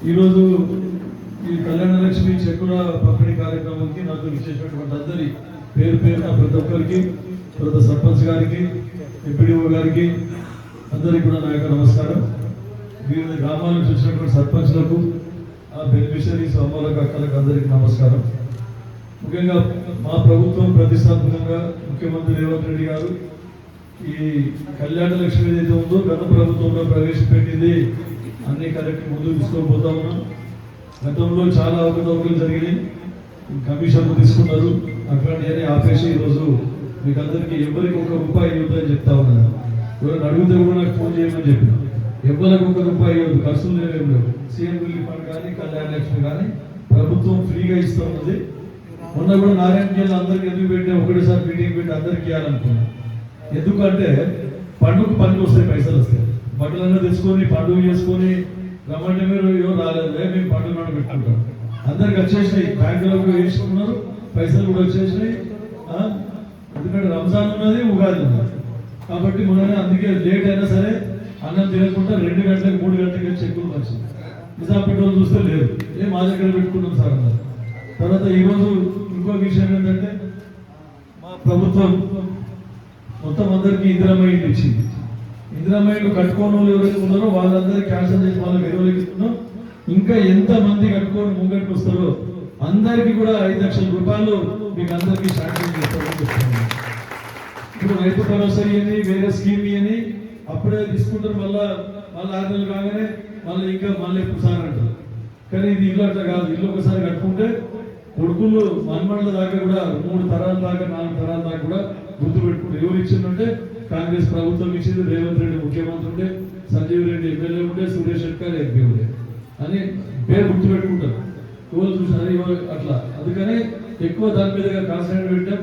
ఈరోజు ఈ కళ్యాణ లక్ష్మి చెక్కుల పంపిణీ కార్యక్రమానికి నాకు విశేషమైనటువంటి అందరి పేరు పేరున ప్రతి ఒక్కరికి, తర్వాత సర్పంచ్ గారికి, ఎంపీడీఓ గారికి అందరికీ కూడా నా యొక్క నమస్కారం. వివిధ గ్రామాల నుంచి వచ్చినటువంటి సర్పంచ్లకు, ఆ బెనిఫిషరీస్ అమ్మలకు, అక్కలకు అందరికీ నమస్కారం. ముఖ్యంగా మా ప్రభుత్వం ప్రతిష్టాత్మకంగా ముఖ్యమంత్రి రేవంత్ రెడ్డి గారు ఈ కళ్యాణ లక్ష్మి ఏదైతే ఉందో గత ప్రభుత్వంలో ప్రవేశపెట్టింది అన్ని కరెక్ట్ ముందుకు తీసుకోబోతా ఉన్నాం. గతంలో చాలా అవకతవకలు జరిగినాయి, కమిషన్లు తీసుకున్నారు, అట్లాంటివన్నీ ఆపేసి ఈరోజు మీకు అందరికీ ఎవరికి ₹1 ఇవ్వద్దని చెప్తా ఉన్నాను. ఎవరైనా అడిగితే కూడా నాకు ఫోన్ చేయమని చెప్పిన, ఎవరికి ₹1 ఇవ్వద్దు, ఖర్చులు లేవు. సీఎం రిలీఫ్ ఫండ్ కానీ కళ్యాణ లక్ష్మి కానీ ప్రభుత్వం ఫ్రీగా ఇస్తూ ఉంది. మొన్న కూడా నారాయణ జిల్లా అందరికీ ఎందుకు పెట్టే ఒకటేసారి మీటింగ్ పెట్టి అందరికి ఇవ్వాలనుకున్నాను. ఎందుకంటే పండుగ పనికి వస్తాయి, పైసలు వస్తాయి. బట్టలన్నీ తెచ్చుకొని పండుగ చేసుకొని రమ్మంటే మీరు ఎవరు రాలేదు, మేము పండుగ నాడు పెట్టుకుంటాం. అందరికి వచ్చేసినాయి, బ్యాంకులకు వేసుకున్నారు, పైసలు కూడా వచ్చేసినాయి. ఎందుకంటే రంజాన్ ఉన్నది, ఉగాది ఉన్నది కాబట్టి మొన్ననే అందుకే లేట్ అయినా సరే అన్నం తినకుండా 2 గంటలకు 3 గంటలకి చెక్కులు వచ్చింది. నిజాంపేటలో చూస్తే లేదు, మా దగ్గర పెట్టుకున్నాం సార్ అన్నారు. తర్వాత ఈరోజు ఇంకో విషయం ఏంటంటే మా ప్రభుత్వం మొత్తం అందరికీ ఇందిరమ్మ ఇండ్లు ఇచ్చింది. ఇందిరమ్మ ఇండ్లు కట్టుకోని వాళ్ళు ఎవరైతే ఉన్నారో వాళ్ళందరికీ క్యాన్సల్ చేసి వాళ్ళకి ఎరువులకి ఇస్తున్నాం. ఇంకా ఎంతమంది కట్టుకొని ముంగడికి వస్తారో అందరికీ కూడా ₹5 లక్షల మీకు అందరికీ శాంక్షన్ చేస్తారని చెప్తున్నాను. ఇప్పుడు రైతు భరోసా అని వేరే స్కీమ్ అని అప్పుడే తీసుకుంటారు, మళ్ళీ 6 నెలలు కాగానే మళ్ళీ ఎప్పుడు సార్ అంటారు. కానీ ఇది ఇల్లు అట్లా కాదు. ఇల్లు ఒకసారి కట్టుకుంటే కొడుకులు మన్మళ్ళ దాకా కూడా 3 తరాల దాకా 4 తరాల దాకా కూడా గుర్తు పెట్టుకుంటారు. ఎవరు ఇచ్చిందంటే కాంగ్రెస్ ప్రభుత్వం ఇచ్చింది, రేవంత్ రెడ్డి ముఖ్యమంత్రి ఉండే, సంజీవ్ రెడ్డి ఎమ్మెల్యే ఉండే, సురేష్ శెట్కర్ ఎంపీ ఉండే అని పేరు గుర్తు పెట్టుకుంటారు. ఎవరు చూసినారు ఎవరు అట్లా. అందుకని ఎక్కువ దాని మీదగా కాన్సన్ట్రేట్ పెట్టాం.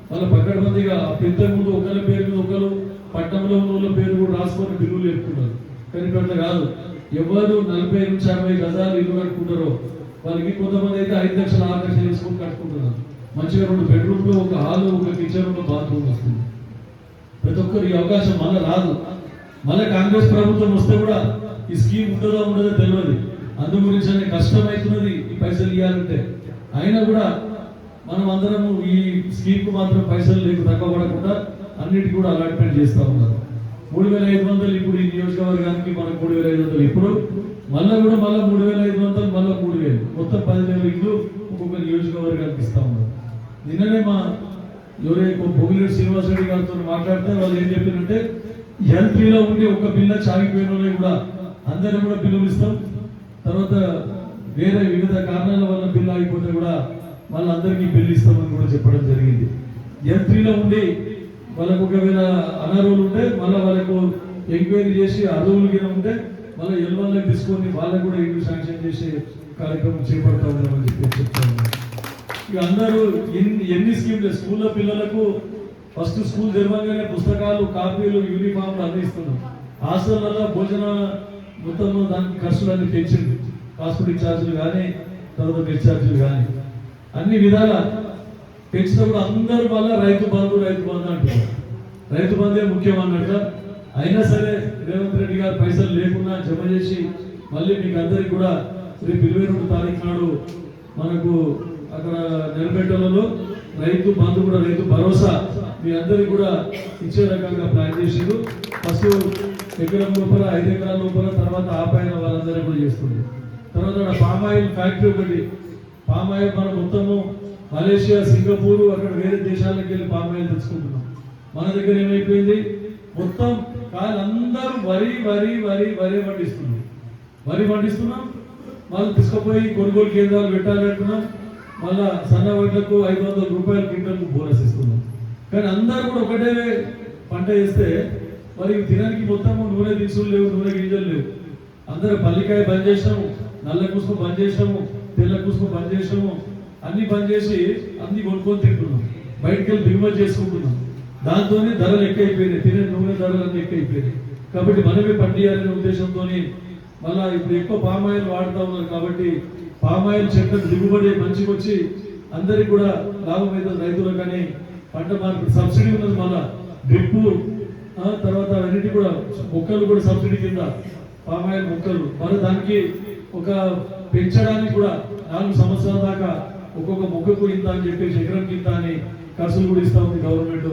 మళ్ళీ పక్కడబందిగా ఇంతకు ముందు ఒకరి పేరు మీద ఒకరు పట్టణంలో ఉన్న వాళ్ళ పేరు కూడా రాసుకొని బిల్లులు చెప్పుకున్నారు. కానీ అట్లా కాదు. ఎవరు 40 నుంచి 50 గజాలు ఇల్లు కట్టుకుంటారో వాళ్ళకి కొంతమంది అయితే 5 లక్షలు 6 లక్షలు వేసుకొని కట్టుకుంటున్నారు. మంచిగా 2 బెడ్రూమ్లో ఒక హాల్, ఒక కిచెన్, ఒక బాత్రూమ్ వస్తుంది. ప్రతి ఒక్కరు ఈ అవకాశం మళ్ళీ రాదు. మళ్ళీ కాంగ్రెస్ ప్రభుత్వం వస్తే కూడా ఈ స్కీమ్ ఉంటుందో ఉండదో తెలియదు. అందు గురించి కష్టమవుతున్నది ఈ పైసలు ఇవ్వాలంటే. అయినా కూడా మనం అందరము ఈ స్కీమ్కు మాత్రం పైసలు లేకు తక్కువ పడకుండా అన్నిటికీ కూడా అలాట్మెంట్ చేస్తూ ఉన్నారు. 3,500 ఇప్పుడు ఈ నియోజకవర్గానికి మనకు 3,500 ఇప్పుడు మళ్ళీ కూడా 3,500 మళ్ళీ 3,000 మొత్తం 10,000 ఇల్లు ఒక్కొక్క నియోజకవర్గానికి ఇస్తా ఉన్నారు. నిన్ననే మా ఎవరైతే పొగిలేరు శ్రీనివాస్ రెడ్డి గారితో మాట్లాడితే వాళ్ళు ఏం చెప్పారంటే L3లో ఉండి ఒక బిల్ల చాగిపోయిన వాళ్ళని కూడా అందరూ కూడా బిల్లులు ఇస్తాం. తర్వాత వేరే వివిధ కారణాల వల్ల బిల్లు ఆగిపోతే కూడా వాళ్ళందరికీ బిల్లు ఇస్తామని కూడా చెప్పడం జరిగింది. L3లో ఉండి వాళ్ళకు ఒకవేళ అనర్హులు ఉంటే మళ్ళీ వాళ్ళకు ఎంక్వైరీ చేసి అర్హులు కింద ఉంటే మళ్ళీ L1లోకి తీసుకొని వాళ్ళకు కూడా ఇల్లు శాంక్షన్ చేసే కార్యక్రమం చేపడతా ఉన్నామని చెప్పి చెప్తాను. ఇక అందరూ ఎన్ని స్కీమ్లు స్కూల్లో పిల్లలకు ఫస్ట్ స్కూల్ తెరవగానే పుస్తకాలు, కాపీలు, యూనిఫామ్లు అన్ని ఇస్తున్నాం. హాస్టల్లో భోజన మొత్తంలో దానికి ఖర్చులన్నీ పెంచింది. హాస్పిటల్ ఛార్జీలు కానీ తర్వాత బెడ్ ఛార్జీలు కానీ అన్ని విధాల పెంచినప్పుడు అందరూ మళ్ళీ రైతు బంధు అంటున్నారు. రైతు బంధే ముఖ్యం అన్నట్టు. అయినా సరే రేవంత్ రెడ్డి గారు పైసలు లేకుండా జమ చేసి మళ్ళీ మీకు అందరికి కూడా రేపు 22 తారీఖు నాడు మనకు అక్కడ నిలబెట్టలలో రైతు బంధు కూడా రైతు భరోసా మీ అందరికి కూడా ఇచ్చే రకంగా ప్లాన్ చేసిండు. ఫస్ట్ ఎకరం లోపల 5 ఎకరాల లోపల తర్వాత ఆపాయన వాళ్ళందరూ కూడా చేస్తుంది. తర్వాత పామాయిల్ ఫ్యాక్టరీ ఒకటి, పామాయిల్ మనం మొత్తము మలేషియా, సింగపూర్ అక్కడ వేరే దేశాలకు వెళ్ళి పామాయిల్ తెచ్చుకుంటున్నాం. మన దగ్గర ఏమైపోయింది మొత్తం కానీ అందరూ వరి పండిస్తున్నాం. వాళ్ళు తీసుకుపోయి కొనుగోలు కేంద్రాలు పెట్టాలంటున్నాం. మళ్ళా సన్న వడ్లకు ₹500 క్వింటల్కు బోనస్ ఇస్తున్నాం. కానీ అందరూ కూడా ఒకటే పంట వేస్తే మరి తినడానికి మొత్తం నూనె దినుసులు లేవు, నూనె గింజలు లేవు. అందరూ పల్లికాయ బంద్ చేసినాము, నల్ల కుసుమ బంద్ చేసినాము, తెల్ల కుసుమ బంద్ చేసినాము. అన్ని బంద్ చేసి అన్ని కొనుక్కొని తింటున్నాం, బయటకు వెళ్ళి దిగుమతి చేసుకుంటున్నాం. దాంతోనే ధరలు ఎక్కువైపోయినాయి, తినే నూనె ధరలన్నీ ఎక్కువైపోయినాయి. కాబట్టి మనమే పండియాలనే ఉద్దేశంతో మళ్ళీ ఇప్పుడు ఎక్కువ పామాయిల్ వాడుతూ ఉన్నారు. కాబట్టి పామాయిల్ చెట్లకు దిగుబడి మంచిగా వచ్చి అందరికి కూడా లాభం అవుతుంది రైతులకు. కానీ పంట మార్కెట్ సబ్సిడీ ఉన్నది, మళ్ళీ డ్రిప్పు తర్వాత అన్నిటి కూడా మొక్కలు కూడా సబ్సిడీ కింద పామాయిల్ మొక్కలు. మరి దానికి ఒక పెంచడానికి కూడా 4 సంవత్సరాల దాకా ఒక్కొక్క మొక్కకు ఇంత అని చెప్పేసి ఎకరంకి ఇంత అని ఖర్చులు కూడా ఇస్తా ఉంది గవర్నమెంట్.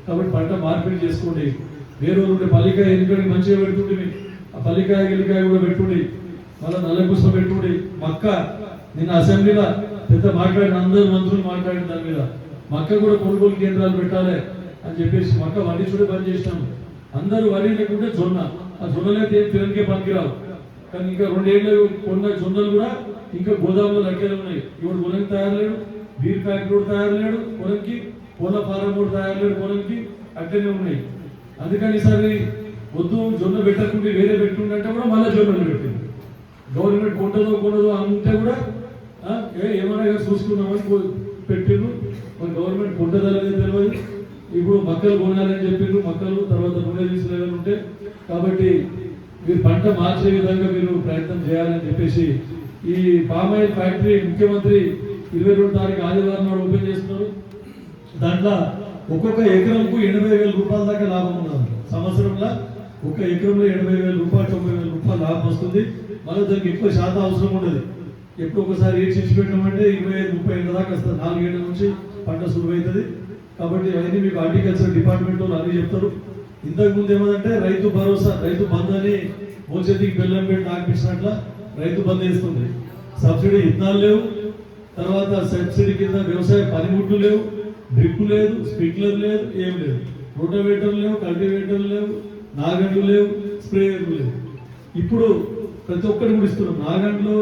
కాబట్టి పంట మార్పిడి చేసుకోండి. వేరే ఉండే పల్లికాయ ఎన్నికడికి మంచిగా పెడుతుంటే ఆ పల్లికాయ గిల్లికాయ కూడా పెట్టుండి, మళ్ళీ నల్లకుస పెట్టుండి. మక్క నిన్న అసెంబ్లీలో పెద్ద మాట్లాడిన అందరూ మంత్రులు మాట్లాడిన దాని మీద మక్క కూడా కొనుగోలు కేంద్రాలు పెట్టాలి అని చెప్పేసి మక్క పండించుడే బంద్ చేసినాము. అందరూ వరి లేకుంటే జొన్న, ఆ జొన్నలైతే ఏం తినకే పనికిరావు. కానీ ఇంకా 2 ఏళ్ళు కొన్న జొన్నలు కూడా ఇంకా గోదాములో లెక్కలు ఉన్నాయి. ఇప్పుడు పొలంకి తయారు లేడు, బీర్ ఫ్యాక్టరీ కూడా తయారు లేడు పొలంకి, కోళ్ళ ఫారం కూడా తయారు లేడు పొలంకి, అట్లనే ఉన్నాయి. అందుకని ఈసారి వద్దు జొన్న పెట్టకుండా వేరే పెట్టుండంటే కూడా మళ్ళీ జొన్నలు పెట్టింది. గవర్నమెంట్ కొండదో అంటే కూడా ఏమైనా చూసుకున్నామని పెట్టిండ్రు. మరి గవర్నమెంట్ కొండదనేది తెలియదు. ఇప్పుడు మక్కలు కొనాలని చెప్పిండ్రు, మక్కలు తర్వాత నూనె తీసుకునేవి ఉంటే. కాబట్టి మీరు పంట మార్చే విధంగా మీరు ప్రయత్నం చేయాలని చెప్పేసి ఈ పామాయిల్ ఫ్యాక్టరీ ముఖ్యమంత్రి 22 తారీఖు ఆదివారం నాడు ఓపెన్ చేస్తున్నారు. దాంట్లో ఒక్కొక్క ఎకరంకు 80,000 రూపాయల దాకా లాభం ఉన్నది. సంవత్సరంలో ఒక ఎకరంలో 80,000 రూపాయలు 90,000 రూపాయలు లాభం వస్తుంది. మళ్ళీ దానికి ఎక్కువ శాతం అవసరం ఉండదు. ఎప్పుడు ఒకసారి ఏడ్ చేసి పెట్టామంటే 25-30 ఏళ్ళ దాకా వస్తుంది. 4 ఏళ్ళ నుంచి పంట సులువైతుంది. కాబట్టి అవన్నీ మీకు హార్టికల్చర్ డిపార్ట్మెంట్ వాళ్ళు అన్ని చెప్తారు. ఇంతకు ముందు ఏమంటే రైతు భరోసా, రైతు బంధు అని మోచేతికి బెల్లం పెట్టి ఆగిపించినట్ల రైతు బంధు వేస్తుంది. సబ్సిడీ విత్తనాలు లేవు, తర్వాత సబ్సిడీ కింద వ్యవసాయ పనిముట్లు లేవు, డ్రిప్ లేదు, స్ప్రింక్లర్ లేదు, ఏం లేదు. రోటోవేటర్లు లేవు, కల్టివేటర్లు లేవు, నాగండ్లు లేవు, స్ప్రేయర్లు లేవు. ఇప్పుడు ప్రతి ఒక్కటి కూడా ఇస్తున్నాం. నాగండ్లు,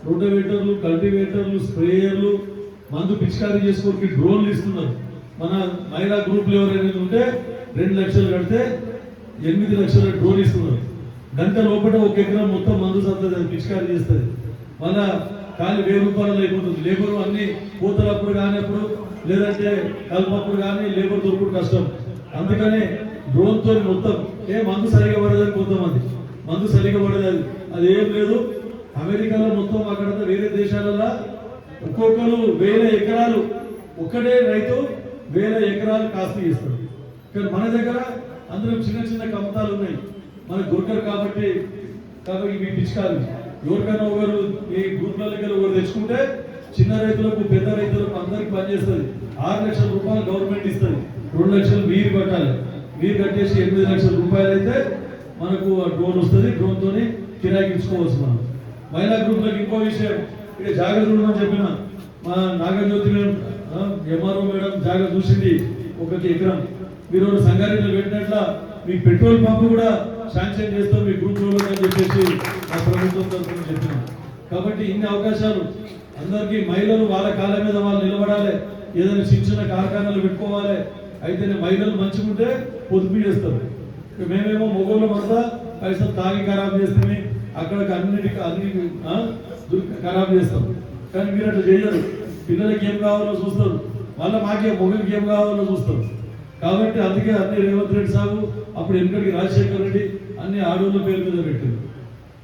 రోటోవేటర్లు, కల్టివేటర్లు, స్ప్రేయర్లు, మందు పిచికారీ చేసుకోవడానికి డ్రోన్లు ఇస్తున్నారు. మన మహిళా గ్రూప్లు ఎవరైనా ఉంటే 2 లక్షలు కడితే 8 లక్షల డ్రోన్ ఇస్తున్నారు. గంట లోపల 1 ఎకరం మొత్తం మందు సత్తుంది, పిచికారీ చేస్తుంది. మళ్ళా ఖాళీ 1000 రూపాయలు అయిపోతుంది. లేబర్ అన్ని పూతలప్పుడు కానిప్పుడు లేదంటే కలపప్పుడు కానీ లేబర్ దొరుకుడు కష్టం. అందుకనే డ్రోన్ తో మొత్తం మందు సరిగా పడదని కొంతమంది మందు సరిగా పడదు, అది ఏం లేదు. అమెరికాలో మొత్తం అక్కడ వేరే దేశాలలో ఒక్కొక్కరు 1000 ఎకరాలు, ఒక్కడే రైతు 1000 ఎకరాలు కాస్త ఇస్తారు. కానీ మన దగ్గర అందరూ చిన్న చిన్న కమతాలు ఉన్నాయి. మనకు దొరకరు కాబట్టి ఇవి పిచ్చుకాలి. ఎవరికైనా ఒకరు ఈ గ్రూప్ల దగ్గర ఒకరు తెచ్చుకుంటే చిన్న రైతులకు పెద్ద రైతులకు అందరికి పనిచేస్తుంది. 6 లక్షల రూపాయలు గవర్నమెంట్ ఇస్తుంది, 2 లక్షలు మీరు కట్టాలి. మీరు కట్టేసి 8 లక్షల రూపాయలు అయితే మనకు ఆ డ్రోన్ వస్తుంది. డ్రోన్ తోని కిరాయికి ఇచ్చుకోవచ్చు మనం. మహిళా గ్రూప్లకు ఇంకో విషయం, ఇక జాగ్రత్త ఉండమని చెప్పిన మా నాగజ్యోతి ఎంఆర్ఓ మేడం జాగ్రత్త చూసింది. 1 ఎకరం మీరు సంగారెడ్డిలో పెట్టినట్ల మీకు పెట్రోల్ పంపు కూడా శాంక్షన్ చేస్తాం మీ గ్రూప్ లో అని చెప్పేసి మా ప్రభుత్వం తరఫున చెప్పినాం. కాబట్టి ఇన్ని అవకాశాలు అందరికీ, మహిళలు వాళ్ళ కాళ్ళ మీద వాళ్ళు నిలబడాలి, ఏదైనా చిన్న కార్ఖానాలు పెట్టుకోవాలి. అయితేనే మహిళలు మంచిగుంటే పొదుపు చేస్తారు. మేమేమో మొగోళ్ళ అంతా పైసలు తాగి ఖరాబ్ చేస్తే అక్కడికి అన్ని ఖరాబ్ చేస్తాం. కానీ మీరు అట్లా చేయరు. పిల్లలకి ఏం కావాలో చూస్తారు, మళ్ళీ మాకే మొగలకి ఏం కావాలో చూస్తారు. కాబట్టి అందుకే అన్ని రేవంత్ రెడ్డి సాగు, అప్పుడు వెనుకడికి రాజశేఖర్ రెడ్డి అన్ని ఆడోళ్ళ పేరు మీద పెట్టారు.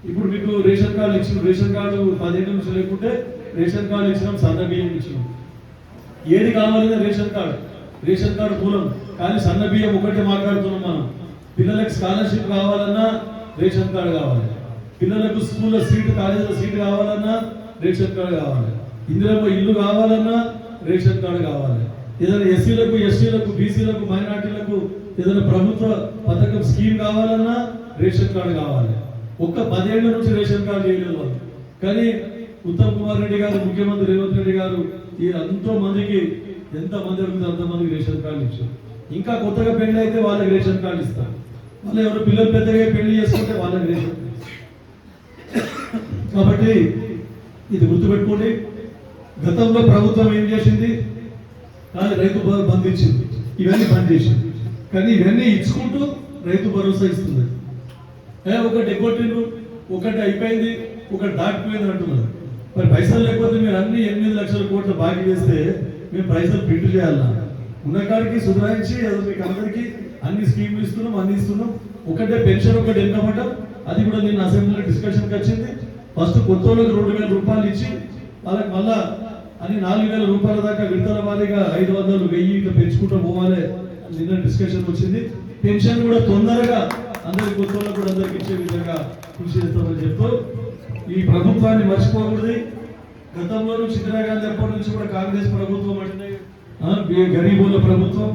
ఇప్పుడు మీకు రేషన్ కార్డు ఇచ్చిన, రేషన్ కార్డు 10 ఏళ్ళ నుంచి లేకుంటే రేషన్ కార్డు ఇచ్చినాం, సన్న బియ్యం ఇచ్చినాం. ఏది కావాలన్నా రేషన్ కార్డు మూలం. కానీ సన్న బియ్యం ఒకటే మాట్లాడుతున్నాం మనం. పిల్లలకు స్కాలర్షిప్ కావాలన్నా రేషన్ కార్డు కావాలి, పిల్లలకు స్కూల్లో సీటు, కాలేజీలో సీటు కావాలన్నా రేషన్ కార్డు కావాలి, ఇందులో ఇల్లు కావాలన్నా రేషన్ కార్డు కావాలి. ఏదైనా ఎస్సీలకు, ఎస్టీలకు, బీసీలకు, మైనార్టీలకు ఏదైనా ప్రభుత్వ పథకం స్కీమ్ కావాలన్నా రేషన్ కార్డు కావాలి. 10 ఏళ్ల నుంచి రేషన్ కార్డు చేయలేదు వాళ్ళు. కానీ ఉత్తమ్ కుమార్ రెడ్డి గారు, ముఖ్యమంత్రి రేవంత్ రెడ్డి గారు ఈ ఎంతో మందికి, ఎంతమంది అడుగుతారు అంతమందికి రేషన్ కార్డు ఇచ్చారు. ఇంకా కొత్తగా పెళ్లి అయితే వాళ్ళకి రేషన్ కార్డు ఇస్తారు. మళ్ళీ ఎవరు పిల్లలు పెద్దగా పెళ్లి చేసుకుంటే వాళ్ళకి రేషన్. కాబట్టి ఇది గుర్తుపెట్టుకోండి. గతంలో ప్రభుత్వం ఏం చేసింది, కానీ రైతు బంధు ఇచ్చింది, ఇవన్నీ బంద్ చేసింది. కానీ ఇవన్నీ ఇచ్చుకుంటూ రైతు భరోసా ఇస్తుంది. ఒకటి ఎగ్గొట్టిండ్రు, ఒకటి అయిపోయింది, ఒకటి దాటిపోయింది అంటున్నారు. మరి పైసలు లేకపోతే మీరు అన్ని 8 లక్షల కోట్ల బాకీ చేస్తే మేము పైసలు ప్రింట్ చేయాలన్నా? ఉన్న కాడికి సుధారించి మీకు అందరికీ అన్ని స్కీమ్లు ఇస్తున్నాం, అన్ని ఇస్తున్నాం. ఒకటే పెన్షన్ ఒకటి ఎన్నమాట, అది కూడా నేను అసెంబ్లీలో డిస్కషన్కి వచ్చింది. ఫస్ట్ కొత్త వాళ్ళకి 2,000 రూపాయలు ఇచ్చి వాళ్ళకి మళ్ళా అని 4,000 రూపాయల దాకా విడతల వారీగా 500, 1000 ఇట్లా పెంచుకుంటూ పోవాలి. నిన్న డిస్కషన్ వచ్చింది. పెన్షన్ కూడా తొందరగా అందరికి, కొత్త వాళ్ళకు కూడా అందరికి ఇచ్చే విధంగా కృషి చేస్తామని చెప్తూ ఈ ప్రభుత్వాన్ని మర్చిపోకూడదు. గతంలో ఇందిరాగాంధీ అప్పటి నుంచి కూడా కాంగ్రెస్ ప్రభుత్వం అంటే గరీబోల ప్రభుత్వం,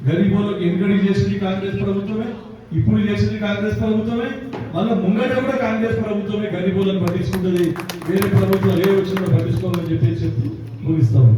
గరీబోలకు ఎంకరేజ్ చేసింది కాంగ్రెస్ ప్రభుత్వమే, ఇప్పుడు చేసింది కాంగ్రెస్ ప్రభుత్వమే, మళ్ళీ ముంగట కూడా కాంగ్రెస్ ప్రభుత్వమే గరీబోలను పట్టించుకుంటుంది. వేరే ప్రభుత్వం ఏ వచ్చినా పట్టించుకోవాలని చెప్పి చెప్తూ ముగిస్తాము.